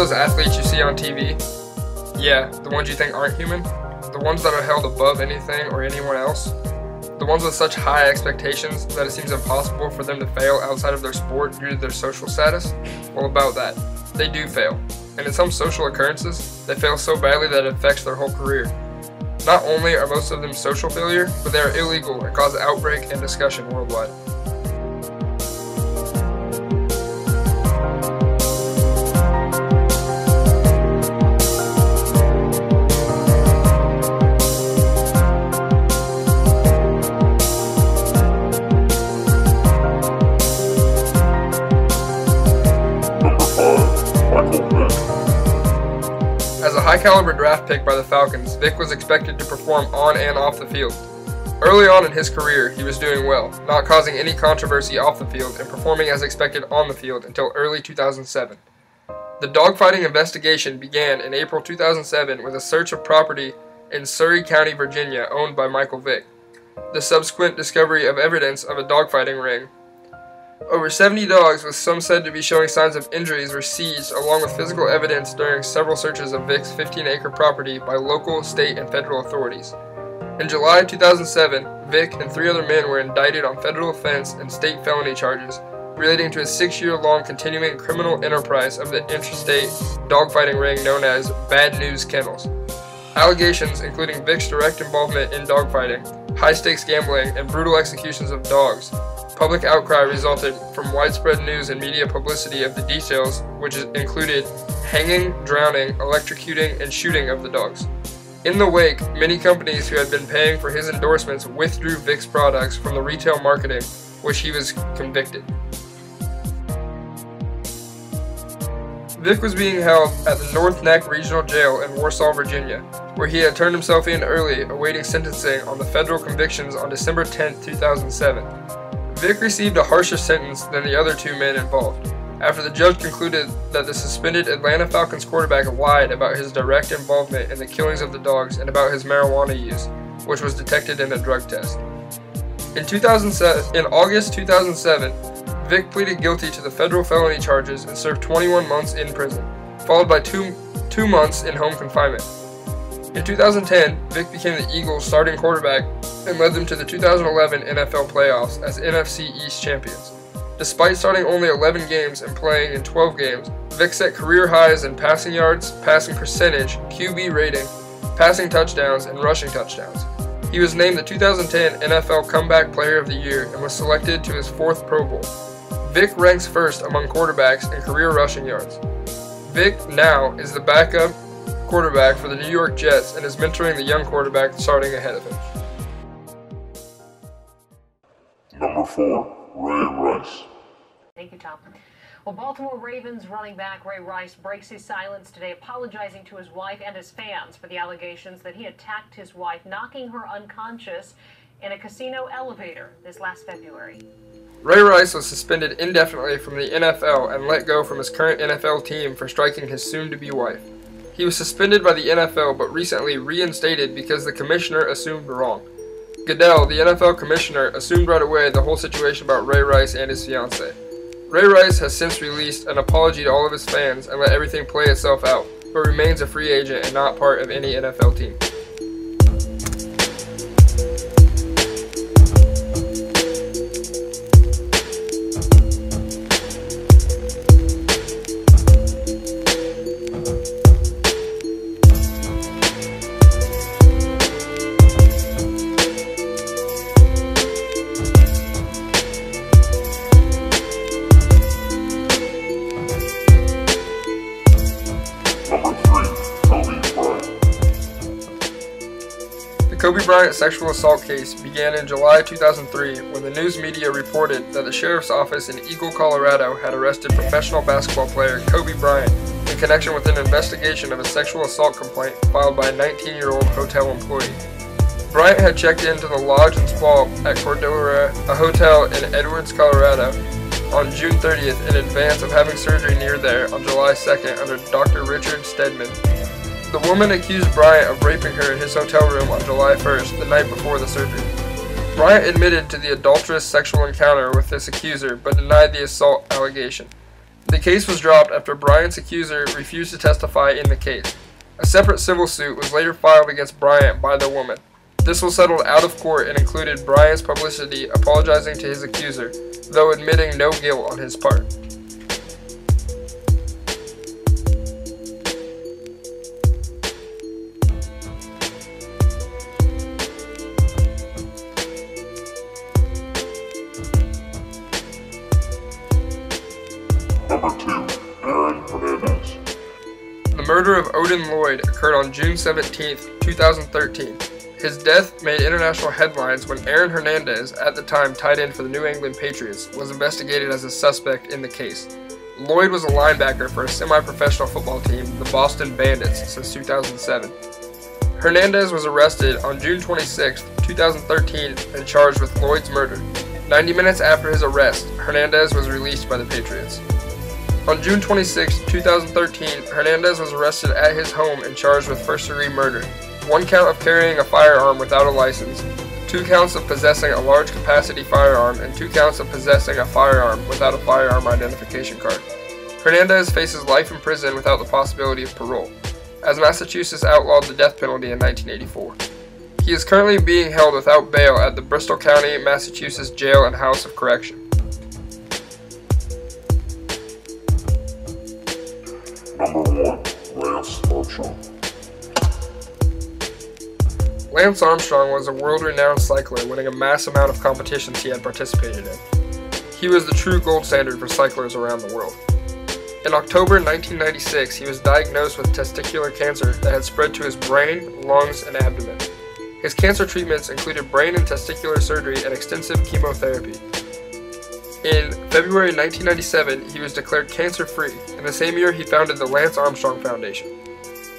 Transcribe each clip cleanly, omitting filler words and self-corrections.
those athletes you see on TV? Yeah, the ones you think aren't human? The ones that are held above anything or anyone else? The ones with such high expectations that it seems impossible for them to fail outside of their sport due to their social status? Well, about that. They do fail. And in some social occurrences, they fail so badly that it affects their whole career. Not only are most of them social failure, but they are illegal and cause outbreak and discussion worldwide. As a high-caliber draft pick by the Falcons, Vic was expected to perform on and off the field. Early on in his career, he was doing well, not causing any controversy off the field and performing as expected on the field until early 2007. The dogfighting investigation began in April 2007 with a search of property in Surry County, Virginia, owned by Michael Vick. The subsequent discovery of evidence of a dogfighting ring. Over 70 dogs, with some said to be showing signs of injuries, were seized along with physical evidence during several searches of Vic's 15-acre property by local, state, and federal authorities. In July 2007, Vic and 3 other men were indicted on federal offense and state felony charges relating to a 6-year-long continuing criminal enterprise of the interstate dogfighting ring known as Bad News Kennels. Allegations including Vic's direct involvement in dogfighting, high-stakes gambling, and brutal executions of dogs. Public outcry resulted from widespread news and media publicity of the details, which included hanging, drowning, electrocuting, and shooting of the dogs. In the wake, many companies who had been paying for his endorsements withdrew Vic's products from the retail marketing, which he was convicted. Vic was being held at the North Neck Regional Jail in Warsaw, Virginia, where he had turned himself in early, awaiting sentencing on the federal convictions on December 10, 2007. Vic received a harsher sentence than the other 2 men involved, after the judge concluded that the suspended Atlanta Falcons quarterback lied about his direct involvement in the killings of the dogs and about his marijuana use, which was detected in a drug test. In August 2007, Vic pleaded guilty to the federal felony charges and served 21 months in prison, followed by two months in home confinement. In 2010, Vic became the Eagles' starting quarterback and led them to the 2011 NFL playoffs as NFC East champions. Despite starting only 11 games and playing in 12 games, Vic set career highs in passing yards, passing percentage, QB rating, passing touchdowns, and rushing touchdowns. He was named the 2010 NFL Comeback Player of the Year and was selected to his 4th Pro Bowl. Vic ranks first among quarterbacks in career rushing yards. Vic now is the backup quarterback for the New York Jets and is mentoring the young quarterback starting ahead of him. Number 4, Ray Rice. Thank you, Tom. Well, Baltimore Ravens running back Ray Rice breaks his silence today, apologizing to his wife and his fans for the allegations that he attacked his wife, knocking her unconscious in a casino elevator this last February. Ray Rice was suspended indefinitely from the NFL and let go from his current NFL team for striking his soon-to-be wife. He was suspended by the NFL but recently reinstated because the commissioner assumed wrong. Goodell, the NFL commissioner, assumed right away the whole situation about Ray Rice and his fiancée. Ray Rice has since released an apology to all of his fans and let everything play itself out, but remains a free agent and not part of any NFL team. The Kobe Bryant sexual assault case began in July 2003 when the news media reported that the sheriff's office in Eagle, Colorado had arrested professional basketball player Kobe Bryant in connection with an investigation of a sexual assault complaint filed by a 19-year-old hotel employee. Bryant had checked into the Lodge and Spa at Cordillera, a hotel in Edwards, Colorado, on June 30th in advance of having surgery near there on July 2nd under Dr. Richard Stedman. The woman accused Bryant of raping her in his hotel room on July 1st, the night before the surgery. Bryant admitted to the adulterous sexual encounter with this accuser but denied the assault allegation. The case was dropped after Bryant's accuser refused to testify in the case. A separate civil suit was later filed against Bryant by the woman. This was settled out of court and included Bryant's publicity apologizing to his accuser, though admitting no guilt on his part. Number 2. Aaron Hernandez. The murder of Odin Lloyd occurred on June 17, 2013. His death made international headlines when Aaron Hernandez, at the time tight end for the New England Patriots, was investigated as a suspect in the case. Lloyd was a linebacker for a semi-professional football team, the Boston Bandits, since 2007. Hernandez was arrested on June 26, 2013 and charged with Lloyd's murder. 90 minutes after his arrest, Hernandez was released by the Patriots. On June 26, 2013, Hernandez was arrested at his home and charged with first-degree murder. 1 count of carrying a firearm without a license, 2 counts of possessing a large-capacity firearm, and 2 counts of possessing a firearm without a firearm identification card. Hernandez faces life in prison without the possibility of parole, as Massachusetts outlawed the death penalty in 1984. He is currently being held without bail at the Bristol County, Massachusetts Jail and House of Correction. Number 1. Lance Armstrong. Lance Armstrong was a world-renowned cycler, winning a mass amount of competitions he had participated in. He was the true gold standard for cyclers around the world. In October 1996, he was diagnosed with testicular cancer that had spread to his brain, lungs, and abdomen. His cancer treatments included brain and testicular surgery and extensive chemotherapy. In February 1997, he was declared cancer-free, and the same year he founded the Lance Armstrong Foundation.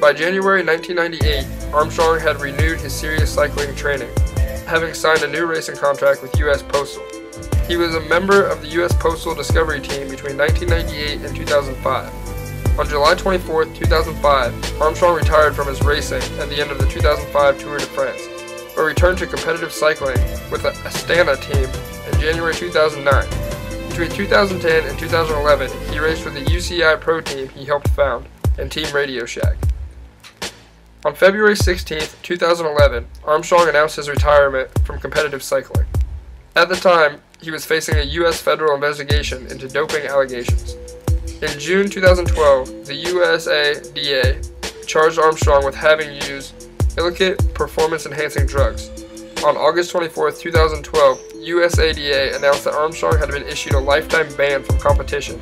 By January 1998, Armstrong had renewed his serious cycling training, having signed a new racing contract with U.S. Postal. He was a member of the U.S. Postal Discovery Team between 1998 and 2005. On July 24, 2005, Armstrong retired from his racing at the end of the 2005 Tour de France, but returned to competitive cycling with the Astana team in January 2009. Between 2010 and 2011, he raced with the UCI Pro team he helped found and Team Radio Shack. On February 16, 2011, Armstrong announced his retirement from competitive cycling. At the time, he was facing a U.S. federal investigation into doping allegations. In June 2012, the USADA charged Armstrong with having used illicit performance-enhancing drugs. On August 24, 2012, USADA announced that Armstrong had been issued a lifetime ban from competition,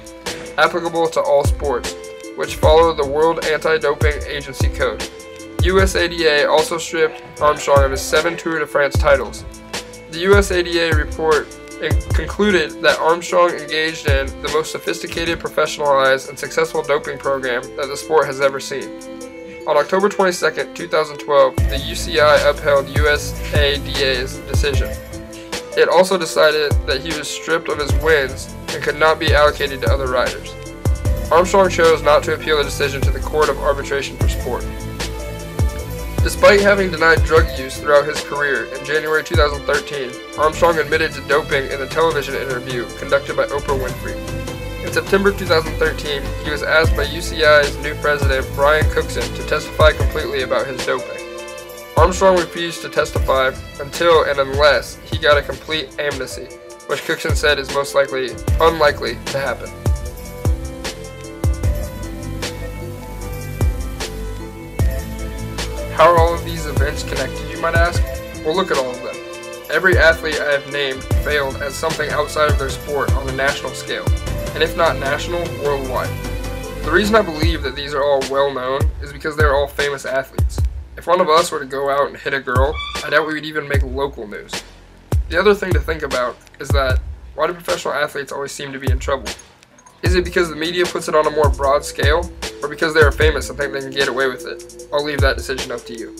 applicable to all sports, which followed the World Anti-Doping Agency Code. USADA also stripped Armstrong of his 7 Tour de France titles. The USADA report concluded that Armstrong engaged in the most sophisticated, professionalized, and successful doping program that the sport has ever seen. On October 22, 2012, the UCI upheld USADA's decision. It also decided that he was stripped of his wins and could not be allocated to other riders. Armstrong chose not to appeal the decision to the Court of Arbitration for Sport. Despite having denied drug use throughout his career, in January 2013, Armstrong admitted to doping in a television interview conducted by Oprah Winfrey. In September 2013, he was asked by UCI's new president, Brian Cookson, to testify completely about his doping. Armstrong refused to testify until and unless he got a complete amnesty, which Cookson said is most unlikely to happen. How are all of these events connected, you might ask? Well, look at all of them. Every athlete I have named failed at something outside of their sport on a national scale, and if not national, worldwide. The reason I believe that these are all well known is because they're all famous athletes. If one of us were to go out and hit a girl, I doubt we would even make local news. The other thing to think about is that, why do professional athletes always seem to be in trouble? Is it because the media puts it on a more broad scale, or because they are famous and think they can get away with it? I'll leave that decision up to you.